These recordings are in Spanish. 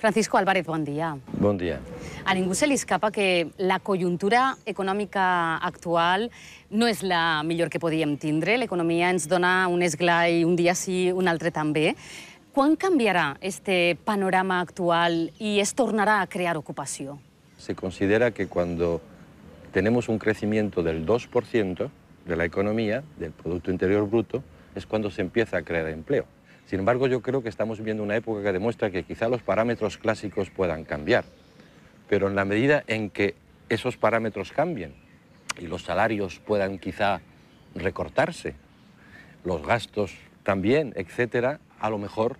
Francisco Álvarez, bon dia. Bon dia. A ningú se li escapa que la conjuntura econòmica actual no és la millor que podíem tindre. L'economia ens dona un esglai un dia sí, un altre també. Quan canviarà este panorama actual y es tornará a crear ocupació? Se considera que cuando tenemos un crecimiento del 2% de la economía, del Producto Interior Bruto, es cuando se empieza a crear empleo. Sin embargo, yo creo que estamos viviendo una época que demuestra que quizá los parámetros clásicos puedan cambiar, pero en la medida en que esos parámetros cambien y los salarios puedan quizá recortarse, los gastos también, etcétera, a lo mejor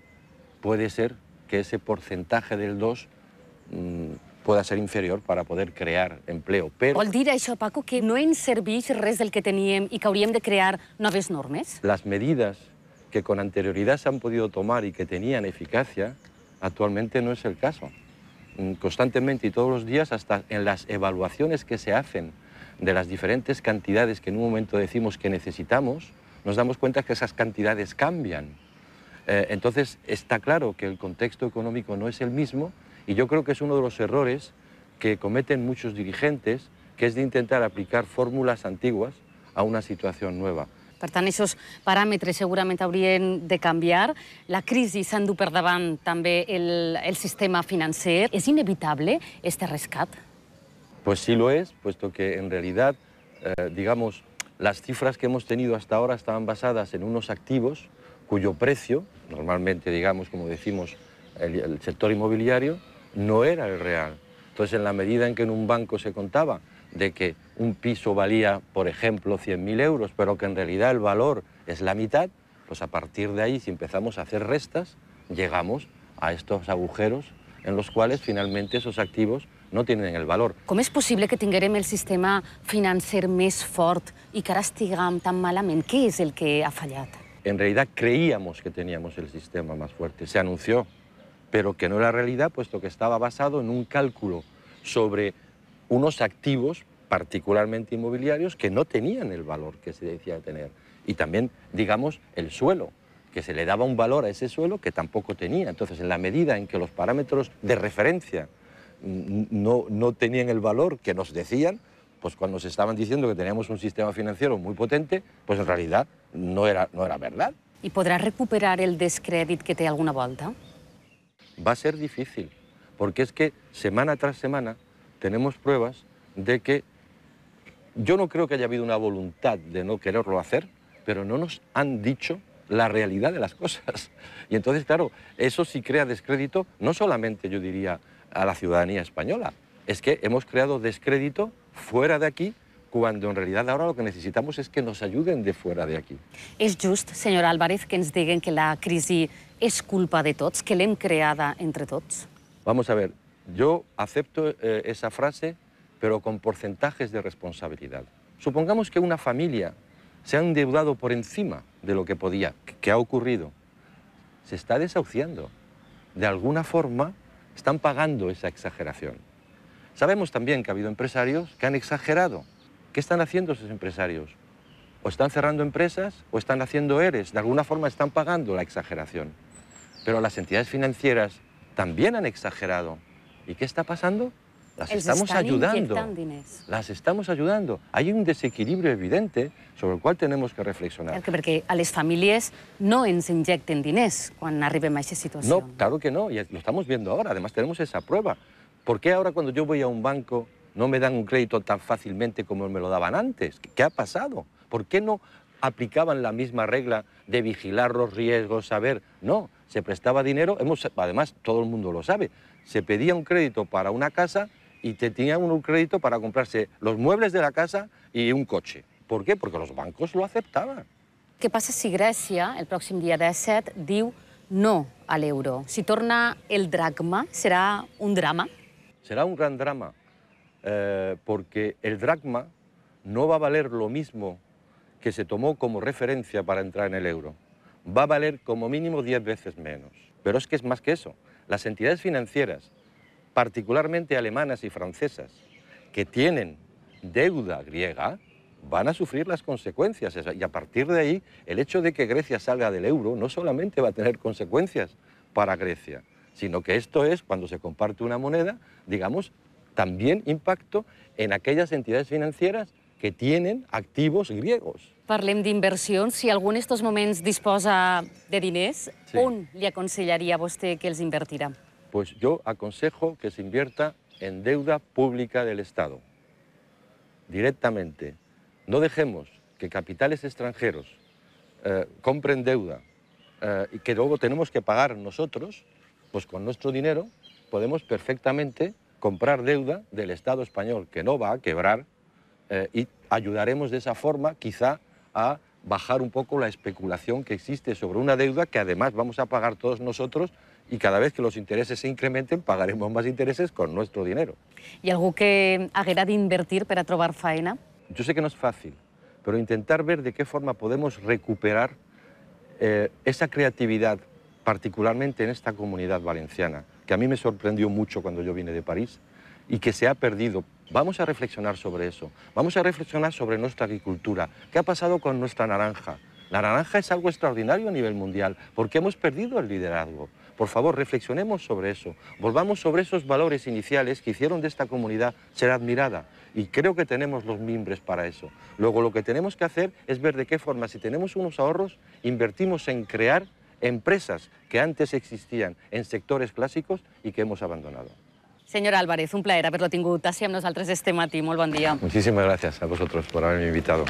puede ser que ese porcentaje del 2 pueda ser inferior para poder crear empleo. Però Vol dir això, Paco, que no ens serveix res del que teníem i que hauríem de crear noves normes? las medidas que con anterioridad se han podido tomar y que tenían eficacia, actualmente no es el caso. Constantemente y todos los días, hasta en las evaluaciones que se hacen de las diferentes cantidades que en un momento decimos que necesitamos, nos damos cuenta que esas cantidades cambian. Entonces, está claro que el contexto económico no es el mismo y yo creo que es uno de los errores que cometen muchos dirigentes, que es de intentar aplicar fórmulas antiguas a una situación nueva. Per tant, aquests paràmetres segurament haurien de canviar. La crisi s'endú per davant també el sistema financer. És inevitable este rescat? Pues sí lo es, puesto que en realidad, digamos, las cifras que hemos tenido hasta ahora estaban basadas en unos activos cuyo precio, normalmente, digamos, como decimos, el sector inmobiliario, no era el real. Entonces, en la medida en que en un banco se contaba de que un piso valía, por ejemplo, 100.000 euros, pero que en realidad el valor es la mitad, pues a partir de ahí, si empezamos a hacer restas, llegamos a estos agujeros en los cuales finalmente esos activos no tienen el valor. Com és possible que tinguem el sistema financer més fort i que ara estiguem tan malament? Què és el que ha fallat? En realidad creíamos que teníamos el sistema más fuerte, se anunció, pero que no era realidad, puesto que estaba basado en un cálculo sobre unos activos, particularmente inmobiliarios, que no tenían el valor que se decía tener. Y también, digamos, el suelo, que se le daba un valor a ese suelo que tampoco tenía. Entonces, en la medida en que los parámetros de referencia no tenían el valor que nos decían, pues cuando se estaban diciendo que teníamos un sistema financiero muy potente, pues en realidad no era verdad. I podrà recuperar el descrèdit que té alguna volta? Va a ser difícil, porque es que semana tras semana tenemos pruebas de que yo no creo que haya habido una voluntad de no quererlo hacer, pero no nos han dicho la realidad de las cosas. Y entonces, claro, eso sí crea descrédito, no solamente, yo diría, a la ciudadanía española, es que hemos creado descrédito fuera de aquí, cuando en realidad ahora lo que necesitamos es que nos ayuden de fuera de aquí. És just, senyor Álvarez, que ens diguen que la crisi és culpa de tots, que l'hem creada entre tots? Vamos a ver, yo acepto esa frase, pero con porcentajes de responsabilidad. Supongamos que una familia se ha endeudado por encima de lo que podía. ¿Qué ha ocurrido? Se está desahuciando. De alguna forma están pagando esa exageración. Sabemos también que ha habido empresarios que han exagerado. ¿Qué están haciendo esos empresarios? O están cerrando empresas o están haciendo ERES. De alguna forma están pagando la exageración. Pero las entidades financieras también han exagerado. ¿Y qué está pasando? Las estamos ayudando. Las estamos ayudando. Hay un desequilibrio evidente sobre el cual tenemos que reflexionar. Perquè a les famílies no ens injecten diners quan arribem a aquesta situació. No, claro que no, y lo estamos viendo ahora. Además tenemos esa prueba. ¿Por qué ahora cuando yo voy a un banco no me dan un crédito tan fácilmente como me lo daban antes? ¿Qué ha pasado? ¿Por qué no aplicaban la misma regla de vigilar los riesgos, saber? No, se prestaba dinero, además todo el mundo lo sabe, se pedía un crédito para una casa y te tenían un crédito para comprarse los muebles de la casa y un coche. ¿Por qué? Porque los bancos lo aceptaban. Què passa si Grècia, el pròxim dia 17, diu no a l'euro? Si torna el dracma, serà un drama? Será un gran drama, porque el dracma no va a valer lo mismo que se tomó como referencia para entrar en el euro. Va a valer como mínimo 10 veces menos. Pero es que es más que eso. Las entidades financieras, particularmente alemanas y francesas, que tienen deuda griega, van a sufrir las consecuencias. Y a partir de ahí, el hecho de que Grecia salga del euro no solamente va a tener consecuencias para Grecia, sino que esto es, cuando se comparte una moneda, digamos, también impacto en aquellas entidades financieras que tienen activos griegos. Parlem d'inversions. Si algú en estos moments disposa de diners, Sí. on li aconsellaria a vostè que els invertirà? Pues yo aconsejo que se invierta en deuda pública del Estado, directamente. No dejemos que capitales extranjeros compren deuda y que luego tenemos que pagar nosotros, pues con nuestro dinero podemos perfectamente comprar deuda del Estado español, que no va a quebrar, y ayudaremos de esa forma quizá a bajar un poco la especulación que existe sobre una deuda que además vamos a pagar todos nosotros, y cada vez que los intereses se incrementen pagaremos más intereses con nuestro dinero. Hi ha algú que haguera d'invertir per a trobar faena? Yo sé que no es fácil, pero intentar ver de qué forma podemos recuperar esa creatividad, particularmente en esta comunidad valenciana, que a mí me sorprendió mucho cuando yo vine de París y que se ha perdido. Vamos a reflexionar sobre eso, vamos a reflexionar sobre nuestra agricultura. ¿Qué ha pasado con nuestra naranja? La naranja es algo extraordinario a nivel mundial, porque hemos perdido el liderazgo. Por favor, reflexionemos sobre eso, volvamos sobre esos valores iniciales que hicieron de esta comunidad ser admirada. Y creo que tenemos los mimbres para eso. Luego lo que tenemos que hacer es ver de qué forma, si tenemos unos ahorros, invertimos en crear empresas que antes existían en sectores clásicos y que hemos abandonado. Senyor Álvarez, un plaer haver-lo tingut així amb nosaltres este matí. Molt bon dia. Muchísimas gracias a vosotros por haberme invitado.